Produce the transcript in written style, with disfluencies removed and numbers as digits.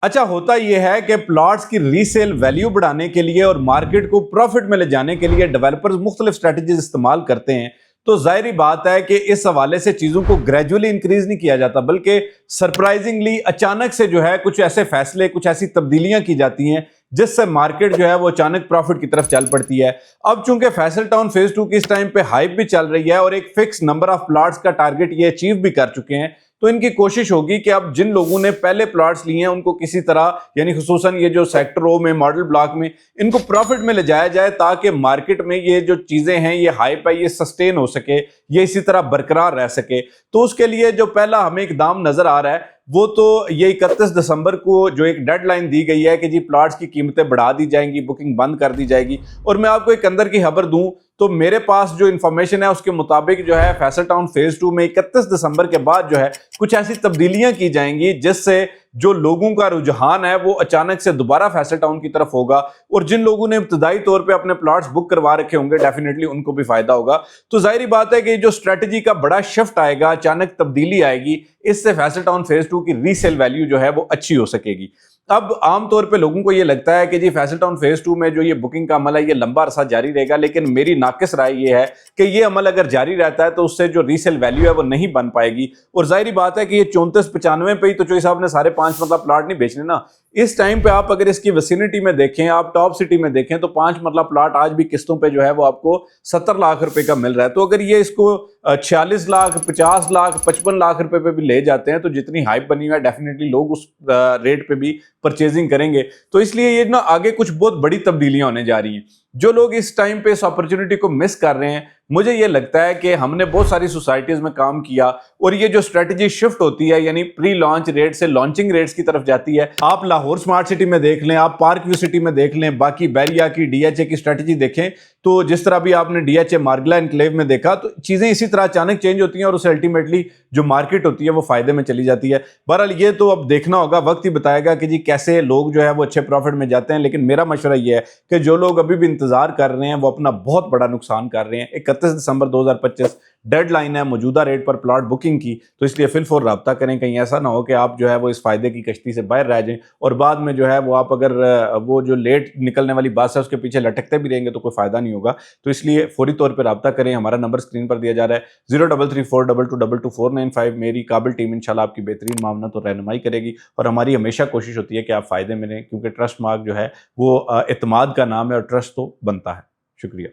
अच्छा, होता यह है कि प्लॉट्स की रीसेल वैल्यू बढ़ाने के लिए और मार्केट को प्रॉफिट में ले जाने के लिए डेवलपर्स मुख्तलिफ स्ट्रेटजीज इस्तेमाल करते हैं। तो जाहिर बात है कि इस हवाले से चीज़ों को ग्रेजुअली इंक्रीज नहीं किया जाता, बल्कि सरप्राइजिंगली अचानक से जो है कुछ ऐसे फैसले, कुछ ऐसी तब्दीलियां की जाती हैं जिससे मार्केट जो है वो अचानक प्रॉफिट की तरफ चल पड़ती है। अब चूंकि फैसल टाउन फेज 2 की इस टाइम पे हाइप भी चल रही है और एक फिक्स नंबर ऑफ प्लॉट्स का टारगेट ये अचीव भी कर चुके हैं, तो इनकी कोशिश होगी कि अब जिन लोगों ने पहले प्लॉट्स लिए हैं उनको किसी तरह, यानी खुसूसन ये जो सेक्टरों में, मॉडल ब्लॉक में, इनको प्रॉफिट में ले जाया जाए ताकि मार्केट में ये जो चीजें हैं, ये हाइप है, ये सस्टेन हो सके, ये इसी तरह बरकरार रह सके। तो उसके लिए जो पहला हमें इकदाम नजर आ रहा है वो तो ये 31 दिसंबर को जो एक डेडलाइन दी गई है कि जी प्लॉट्स की कीमतें बढ़ा दी जाएंगी, बुकिंग बंद कर दी जाएगी। और मैं आपको एक अंदर की खबर दूं तो मेरे पास जो इंफॉर्मेशन है उसके मुताबिक जो है फैसल टाउन फेज 2 में 31 दिसंबर के बाद जो है कुछ ऐसी तब्दीलियां की जाएंगी जिससे जो लोगों का रुझान है वो अचानक से दोबारा फैसल टाउन की तरफ होगा, और जिन लोगों ने इब्तदाई तौर पे अपने प्लॉट्स बुक करवा रखे होंगे डेफिनेटली उनको भी फायदा होगा। तो जाहिर बात है कि जो स्ट्रेटजी का बड़ा शिफ्ट आएगा, अचानक तब्दीली आएगी, इससे फैसल टाउन फेज 2 की रीसेल वैल्यू जो है वो अच्छी हो सकेगी। अब आमतौर पे लोगों को ये लगता है कि जी फैसल टाउन फेज 2 में जो ये बुकिंग का अमल है ये लंबा अरसा जारी रहेगा, लेकिन मेरी नाकिस राय ये है कि ये अमल अगर जारी रहता है तो उससे जो रीसेल वैल्यू है वो नहीं बन पाएगी। और जाहिर बात है कि ये 34-95 पे ही तो चोई साहब ने सारे 5 मतलब प्लॉट नहीं बेचने ना। इस टाइम पे आप अगर इसकी विसिनिटी में देखें, आप टॉप सिटी में देखें, तो 5 मतलब प्लॉट आज भी किस्तों पे जो है वो आपको 70 लाख रुपए का मिल रहा है। तो अगर ये इसको 46 लाख, 50 लाख, 55 लाख रुपए पे भी ले जाते हैं तो जितनी हाइप बनी हुई है डेफिनेटली लोग उस रेट पे भी परचेजिंग करेंगे। तो इसलिए ये ना आगे कुछ बहुत बड़ी तब्दीलियां होने जा रही हैं। जो लोग इस टाइम पे इस अपॉर्चुनिटी को मिस कर रहे हैं, मुझे ये लगता है कि हमने बहुत सारी सोसाइटीज में काम किया और ये जो स्ट्रेटजी शिफ्ट होती है, यानी प्री लॉन्च रेट से लॉन्चिंग रेट्स की तरफ जाती है। आप लाहौर स्मार्ट सिटी में देख लें, आप पार्क व्यू सिटी में देख लें, बाकी बैलिया की डीएचए की स्ट्रेटजी देखें, तो जिस तरह भी आपने डीएचए मार्गला एनक्लेव में देखा, तो चीजें इसी तरह अचानक चेंज होती हैं और उससे अल्टीमेटली जो मार्केट होती है वो फायदे में चली जाती है। बहरहाल ये तो अब देखना होगा, वक्त ही बताएगा कि जी कैसे लोग जो है वो अच्छे प्रॉफिट में जाते हैं। लेकिन मेरा मशवरा ये है कि जो लोग अभी भी इंतजार कर रहे हैं वो अपना बहुत बड़ा नुकसान कर रहे हैं। 31 दिसंबर 2025 डेडलाइन है मौजूदा रेट पर प्लॉट बुकिंग की, तो इसलिए फिलफोर राब्ता करें, कहीं ऐसा ना हो कि आप जो है वो इस फायदे की कश्ती से बाहर रह जाएं और बाद में जो है वो आप अगर वो जो लेट निकलने वाली बात है उसके पीछे लटकते भी रहेंगे तो कोई फायदा नहीं होगा। तो इसलिए फौरी तौर पर राब्ता करें। हमारा नंबर स्क्रीन पर दिया जा रहा है 0334222495। मेरी काबिल टीम इंशाल्लाह आपकी बेहतरीन मामला और रहनुमाई करेगी और हमारी हमेशा कोशिश होती है कि आप फायदे में रहें, क्योंकि ट्रस्ट मार्क जो है वो एतमाद का नाम है और ट्रस्ट तो बनता है। शुक्रिया।